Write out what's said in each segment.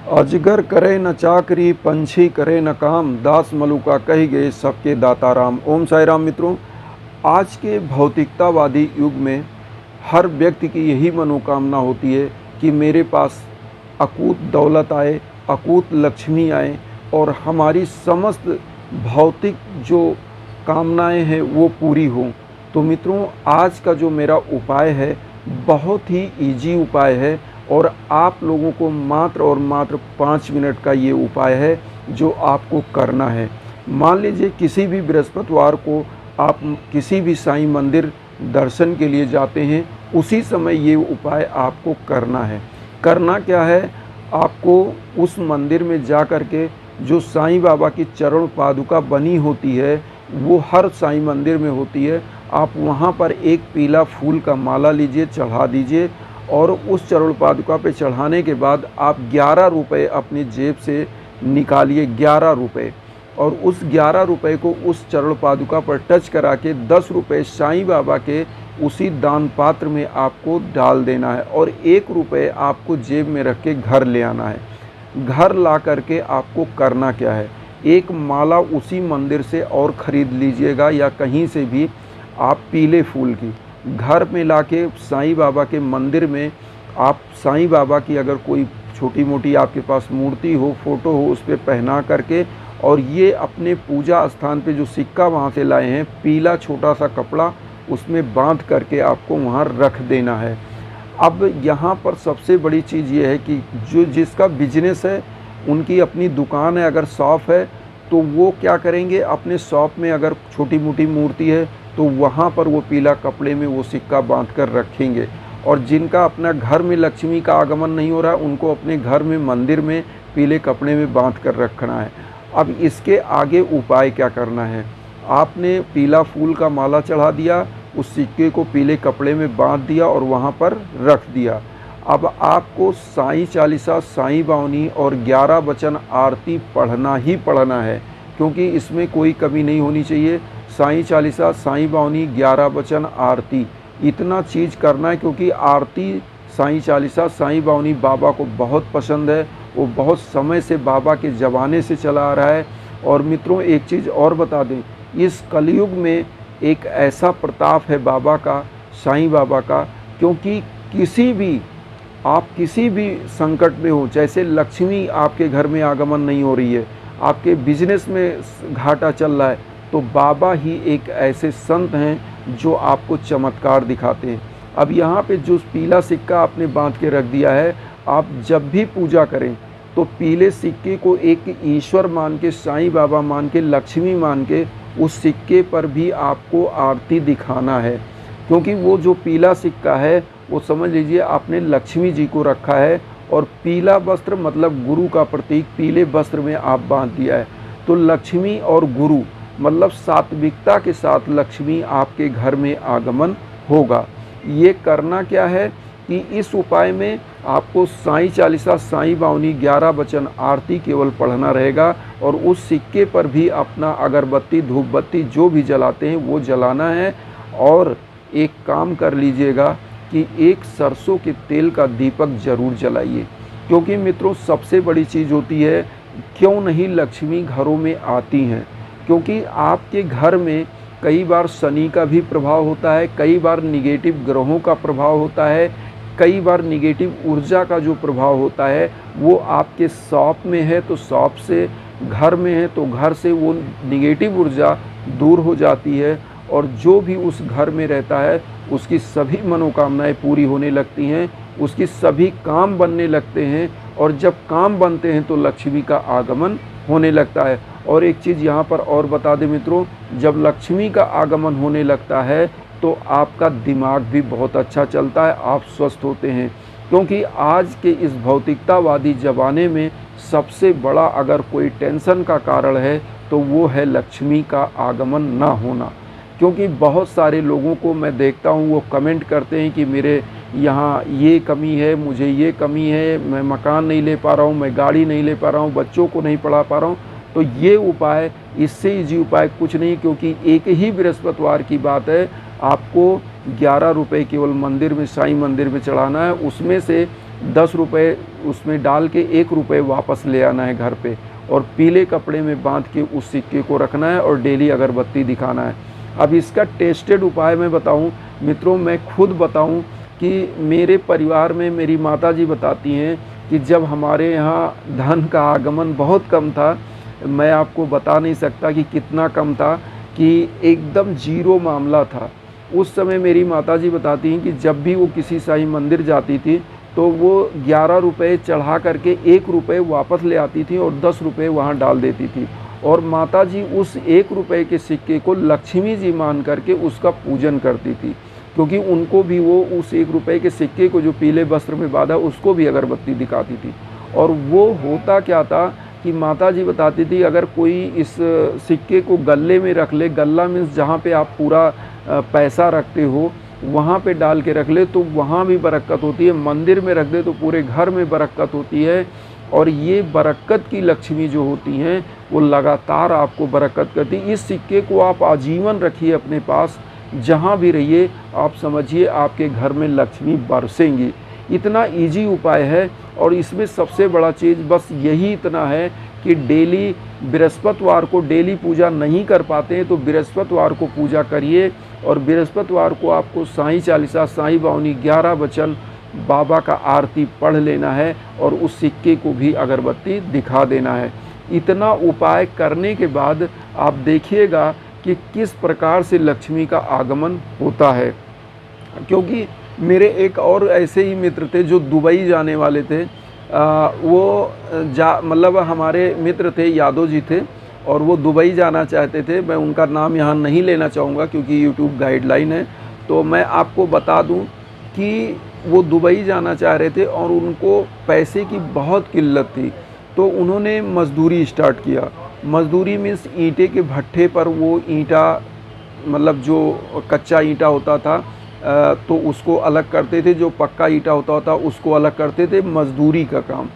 अजगर करे न चाकरी, पंछी करे न काम, दास मलुका कही गए सबके दाता राम। ओम साई राम। मित्रों, आज के भौतिकतावादी युग में हर व्यक्ति की यही मनोकामना होती है कि मेरे पास अकूत दौलत आए, अकूत लक्ष्मी आए और हमारी समस्त भौतिक जो कामनाएं हैं वो पूरी हों। तो मित्रों, आज का जो मेरा उपाय है बहुत ही इजी उपाय है और आप लोगों को मात्र और मात्र 5 मिनट का ये उपाय है जो आपको करना है। मान लीजिए किसी भी बृहस्पतिवार को आप किसी भी साईं मंदिर दर्शन के लिए जाते हैं, उसी समय ये उपाय आपको करना है। करना क्या है, आपको उस मंदिर में जा कर के जो साईं बाबा की चरण पादुका बनी होती है, वो हर साईं मंदिर में होती है, आप वहाँ पर एक पीला फूल का माला लीजिए, चढ़ा दीजिए और उस चरण पादुका पे चढ़ाने के बाद आप 11 रुपये अपनी जेब से निकालिए, 11 रुपये, और उस 11 रुपये को उस चरण पादुका पर टच करा के 10 रुपये साईं बाबा के उसी दान पात्र में आपको डाल देना है और 1 रुपये आपको जेब में रख के घर ले आना है। घर ला करके आपको करना क्या है, एक माला उसी मंदिर से और ख़रीद लीजिएगा या कहीं से भी आप पीले फूल की, घर में लाके साईं बाबा के मंदिर में आप साईं बाबा की अगर कोई छोटी मोटी आपके पास मूर्ति हो, फ़ोटो हो, उस पर पहना करके और ये अपने पूजा स्थान पे जो सिक्का वहाँ से लाए हैं, पीला छोटा सा कपड़ा उसमें बांध करके आपको वहाँ रख देना है। अब यहाँ पर सबसे बड़ी चीज़ ये है कि जो जिसका बिजनेस है, उनकी अपनी दुकान है, अगर शॉप है तो वो क्या करेंगे, अपने शॉप में अगर छोटी मोटी मूर्ति है तो वहाँ पर वो पीला कपड़े में वो सिक्का बांध कर रखेंगे। और जिनका अपना घर में लक्ष्मी का आगमन नहीं हो रहा, उनको अपने घर में मंदिर में पीले कपड़े में बांध कर रखना है। अब इसके आगे उपाय क्या करना है, आपने पीला फूल का माला चढ़ा दिया, उस सिक्के को पीले कपड़े में बांध दिया और वहाँ पर रख दिया। अब आपको साईं चालीसा, साईं बावनी और 11 वचन आरती पढ़ना ही पढ़ना है, क्योंकि इसमें कोई कमी नहीं होनी चाहिए। साईं चालीसा, साईं बावनी, 11 वचन आरती, इतना चीज़ करना है, क्योंकि आरती, साईं चालीसा, साईं बावनी बाबा को बहुत पसंद है, वो बहुत समय से बाबा के ज़माने से चला आ रहा है। और मित्रों, एक चीज़ और बता दें, इस कलयुग में एक ऐसा प्रताप है बाबा का, साईं बाबा का, क्योंकि आप किसी भी संकट में हो, जैसे लक्ष्मी आपके घर में आगमन नहीं हो रही है, आपके बिजनेस में घाटा चल रहा है, तो बाबा ही एक ऐसे संत हैं जो आपको चमत्कार दिखाते हैं। अब यहाँ पे जो पीला सिक्का आपने बांध के रख दिया है, आप जब भी पूजा करें तो पीले सिक्के को एक ईश्वर मान के, साईं बाबा मान के, लक्ष्मी मान के उस सिक्के पर भी आपको आरती दिखाना है। क्योंकि वो जो पीला सिक्का है वो समझ लीजिए आपने लक्ष्मी जी को रखा है और पीला वस्त्र मतलब गुरु का प्रतीक पीले वस्त्र में आप बांध दिया है। तो लक्ष्मी और गुरु मतलब सात्विकता के साथ लक्ष्मी आपके घर में आगमन होगा। ये करना क्या है कि इस उपाय में आपको साईं चालीसा, साईं बावनी, 11 वचन आरती केवल पढ़ना रहेगा और उस सिक्के पर भी अपना अगरबत्ती, धूप बत्ती जो भी जलाते हैं वो जलाना है। और एक काम कर लीजिएगा कि एक सरसों के तेल का दीपक ज़रूर जलाइए, क्योंकि मित्रों सबसे बड़ी चीज़ होती है, क्यों नहीं लक्ष्मी घरों में आती हैं, क्योंकि आपके घर में कई बार शनि का भी प्रभाव होता है, कई बार निगेटिव ग्रहों का प्रभाव होता है, कई बार निगेटिव ऊर्जा का जो प्रभाव होता है वो आपके शॉप में है तो शॉप से, घर में है तो घर से वो निगेटिव ऊर्जा दूर हो जाती है और जो भी उस घर में रहता है उसकी सभी मनोकामनाएं पूरी होने लगती हैं, उसकी सभी काम बनने लगते हैं और जब काम बनते हैं तो लक्ष्मी का आगमन होने लगता है। और एक चीज़ यहाँ पर और बता दें मित्रों, जब लक्ष्मी का आगमन होने लगता है तो आपका दिमाग भी बहुत अच्छा चलता है, आप स्वस्थ होते हैं। क्योंकि आज के इस भौतिकतावादी ज़माने में सबसे बड़ा अगर कोई टेंशन का कारण है तो वो है लक्ष्मी का आगमन ना होना। क्योंकि बहुत सारे लोगों को मैं देखता हूँ, वो कमेंट करते हैं कि मेरे यहाँ ये कमी है, मुझे ये कमी है, मैं मकान नहीं ले पा रहा हूँ, मैं गाड़ी नहीं ले पा रहा हूँ, बच्चों को नहीं पढ़ा पा रहा हूँ। तो ये उपाय, इससे इजी उपाय कुछ नहीं, क्योंकि एक ही बृहस्पतिवार की बात है, आपको 11 रुपये केवल मंदिर में, साईं मंदिर में चढ़ाना है। उसमें से 10 रुपये उसमें डाल के 1 रुपये वापस ले आना है घर पे, और पीले कपड़े में बांध के उस सिक्के को रखना है और डेली अगरबत्ती दिखाना है। अब इसका टेस्टेड उपाय मैं बताऊं मित्रों, मैं खुद बताऊं कि मेरे परिवार में मेरी माताजी बताती हैं कि जब हमारे यहाँ धन का आगमन बहुत कम था, मैं आपको बता नहीं सकता कि कितना कम था, कि एकदम जीरो मामला था। उस समय मेरी माताजी बताती हैं कि जब भी वो किसी साईं मंदिर जाती थी तो वो 11 रुपये चढ़ा करके 1 रुपये वापस ले आती थी और 10 रुपये वहाँ डाल देती थी, और माताजी उस 1 रुपये के सिक्के को लक्ष्मी जी मान करके उसका पूजन करती थी, क्योंकि उनको भी वो उस 1 रुपये के सिक्के को जो पीले वस्त्र में बांधा उसको भी अगरबत्ती दिखाती थी। और वो होता क्या था कि माताजी बताती थी अगर कोई इस सिक्के को गले में रख ले, गल्ला मीन्स जहाँ पे आप पूरा पैसा रखते हो वहाँ पे डाल के रख ले तो वहाँ भी बरकत होती है, मंदिर में रख दे तो पूरे घर में बरकत होती है। और ये बरकत की लक्ष्मी जो होती हैं वो लगातार आपको बरकत करती। इस सिक्के को आप आजीवन रखिए अपने पास, जहाँ भी रहिए आप समझिए आपके घर में लक्ष्मी बरसेंगी। इतना इजी उपाय है, और इसमें सबसे बड़ा चीज़ बस यही इतना है कि डेली बृहस्पतिवार को डेली पूजा नहीं कर पाते हैं तो बृहस्पतिवार को पूजा करिए, और बृहस्पतिवार को आपको साईं चालीसा, साईं बावनी, 11 वचन, बाबा का आरती पढ़ लेना है और उस सिक्के को भी अगरबत्ती दिखा देना है। इतना उपाय करने के बाद आप देखिएगा कि किस प्रकार से लक्ष्मी का आगमन होता है। क्योंकि मेरे एक और ऐसे ही मित्र थे जो दुबई जाने वाले थे, मतलब हमारे मित्र थे, यादव जी थे, और वो दुबई जाना चाहते थे। मैं उनका नाम यहाँ नहीं लेना चाहूँगा क्योंकि यूट्यूब गाइडलाइन है, तो मैं आपको बता दूँ कि वो दुबई जाना चाह रहे थे और उनको पैसे की बहुत किल्लत थी, तो उन्होंने मज़दूरी स्टार्ट किया। मज़दूरी मीन्स ईंटे के भट्ठे पर वो ईंटा, मतलब जो कच्चा ईंटा होता था तो उसको अलग करते थे, जो पक्का ईंटा होता था उसको अलग करते थे, मज़दूरी का काम।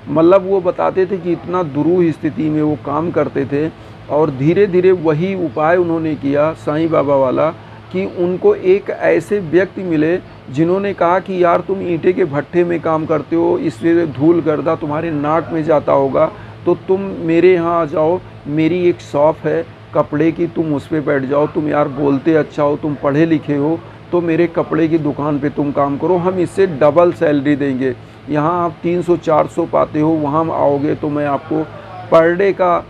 मतलब वो बताते थे कि इतना दुरूह स्थिति में वो काम करते थे, और धीरे धीरे वही उपाय उन्होंने किया साईं बाबा वाला, कि उनको एक ऐसे व्यक्ति मिले जिन्होंने कहा कि यार तुम ईंटे के भट्ठे में काम करते हो, इसलिए धूल गर्दा तुम्हारे नाक में जाता होगा, तो तुम मेरे यहाँ आ जाओ, मेरी एक शॉप है कपड़े की, तुम उस पर बैठ जाओ, तुम यार बोलते अच्छा हो, तुम पढ़े लिखे हो, तो मेरे कपड़े की दुकान पे तुम काम करो, हम इससे डबल सैलरी देंगे। यहाँ आप 300-400 पाते हो, वहाँ आओगे तो मैं आपको पर डे का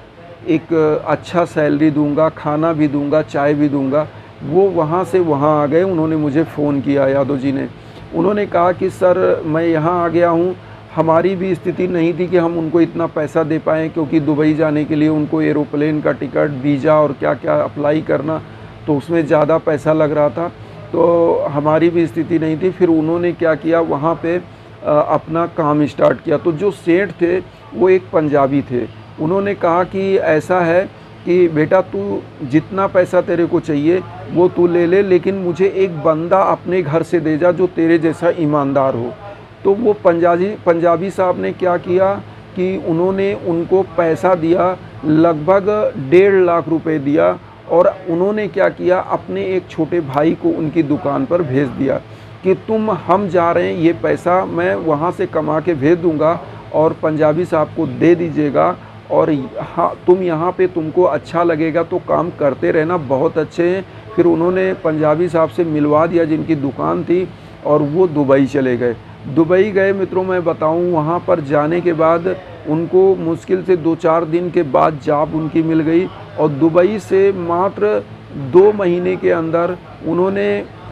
एक अच्छा सैलरी दूंगा, खाना भी दूंगा, चाय भी दूंगा। वो वहाँ से वहाँ आ गए। उन्होंने मुझे फ़ोन किया, यादव जी ने, उन्होंने कहा कि सर मैं यहाँ आ गया हूँ, हमारी भी स्थिति नहीं थी कि हम उनको इतना पैसा दे पाएँ, क्योंकि दुबई जाने के लिए उनको एरोप्लेन का टिकट, वीज़ा और क्या क्या अप्लाई करना, तो उसमें ज़्यादा पैसा लग रहा था, तो हमारी भी स्थिति नहीं थी। फिर उन्होंने क्या किया, वहाँ पे अपना काम स्टार्ट किया। तो जो सेठ थे वो एक पंजाबी थे, उन्होंने कहा कि ऐसा है कि बेटा तू जितना पैसा तेरे को चाहिए वो तू ले ले, लेकिन मुझे एक बंदा अपने घर से दे जा जो तेरे जैसा ईमानदार हो। तो वो पंजाबी साहब ने क्या किया कि उन्होंने उनको पैसा दिया, लगभग 1.5 लाख रुपए दिया, और उन्होंने क्या किया, अपने एक छोटे भाई को उनकी दुकान पर भेज दिया कि हम जा रहे हैं, ये पैसा मैं वहाँ से कमा के भेज दूँगा और पंजाबी साहब को दे दीजिएगा, और हाँ तुम यहाँ पे तुमको अच्छा लगेगा तो काम करते रहना, बहुत अच्छे हैं। फिर उन्होंने पंजाबी साहब से मिलवा दिया जिनकी दुकान थी, और वो दुबई चले गए। दुबई गए मित्रों, मैं बताऊँ, वहाँ पर जाने के बाद उनको मुश्किल से 2-4 दिन के बाद जॉब उनकी मिल गई, और दुबई से मात्र 2 महीने के अंदर उन्होंने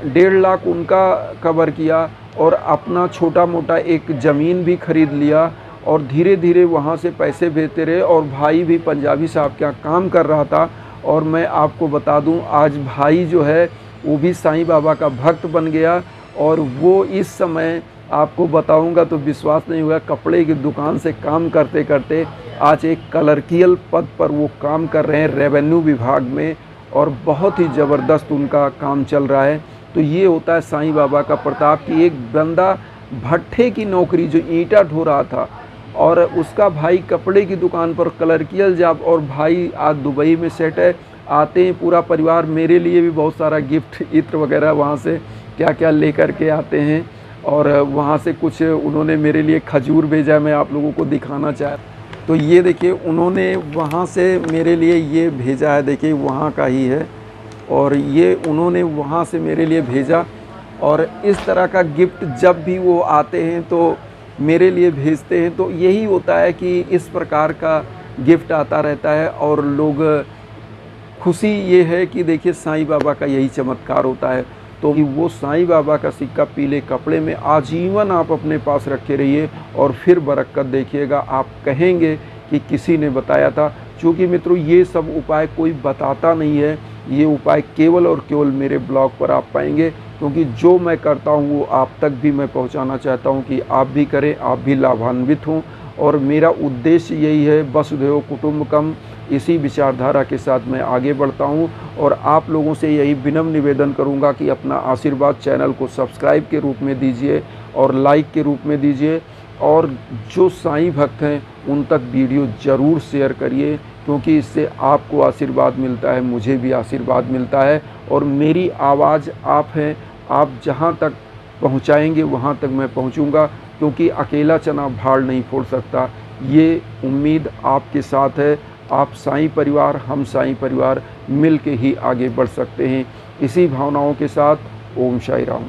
1.5 लाख उनका कवर किया, और अपना छोटा मोटा एक ज़मीन भी खरीद लिया, और धीरे धीरे वहाँ से पैसे भेजते रहे। और भाई भी पंजाबी साहब क्या काम कर रहा था। और मैं आपको बता दूं, आज भाई जो है वो भी साईं बाबा का भक्त बन गया, और वो इस समय आपको बताऊंगा तो विश्वास नहीं होगा, कपड़े की दुकान से काम करते करते आज एक क्लर्कियल पद पर वो काम कर रहे हैं रेवेन्यू विभाग में, और बहुत ही ज़बरदस्त उनका काम चल रहा है। तो ये होता है साईं बाबा का प्रताप कि एक बंदा भट्ठे की नौकरी, जो ईंटा ढो रहा था, और उसका भाई कपड़े की दुकान पर क्लर्कियल जॉब, और भाई आज दुबई में सेट है। आते हैं पूरा परिवार, मेरे लिए भी बहुत सारा गिफ्ट इत्र वगैरह वहाँ से क्या क्या लेकर के आते हैं। और वहाँ से कुछ उन्होंने मेरे लिए खजूर भेजा, मैं आप लोगों को दिखाना चाह। तो ये देखिए उन्होंने वहाँ से मेरे लिए ये भेजा है, देखिए वहाँ का ही है, और ये उन्होंने वहाँ से मेरे लिए भेजा। और इस तरह का गिफ्ट जब भी वो आते हैं तो मेरे लिए भेजते हैं, तो यही होता है कि इस प्रकार का गिफ्ट आता रहता है। और लोग, खुशी ये है कि देखिए साईं बाबा का यही चमत्कार होता है। तो वो साईं बाबा का सिक्का पीले कपड़े में आजीवन आप अपने पास रखे रहिए और फिर बरकत देखिएगा, आप कहेंगे कि किसी ने बताया था। क्योंकि मित्रों ये सब उपाय कोई बताता नहीं है, ये उपाय केवल और केवल मेरे ब्लॉग पर आप पाएंगे। क्योंकि जो मैं करता हूँ वो आप तक भी मैं पहुँचाना चाहता हूँ कि आप भी करें, आप भी लाभान्वित हों। और मेरा उद्देश्य यही है, वसुधैव कुटुंबकम, इसी विचारधारा के साथ मैं आगे बढ़ता हूँ। और आप लोगों से यही विनम्र निवेदन करूँगा कि अपना आशीर्वाद चैनल को सब्सक्राइब के रूप में दीजिए और लाइक के रूप में दीजिए। और जो साईं भक्त हैं उन तक वीडियो ज़रूर शेयर करिए, क्योंकि इससे आपको आशीर्वाद मिलता है, मुझे भी आशीर्वाद मिलता है। और मेरी आवाज़ आप हैं, आप जहाँ तक पहुँचाएंगे वहाँ तक मैं पहुँचूँगा, क्योंकि अकेला चना भाड़ नहीं फोड़ सकता। ये उम्मीद आपके साथ है। आप साईं परिवार, हम साईं परिवार मिल के ही आगे बढ़ सकते हैं। इसी भावनाओं के साथ ओम साई राम।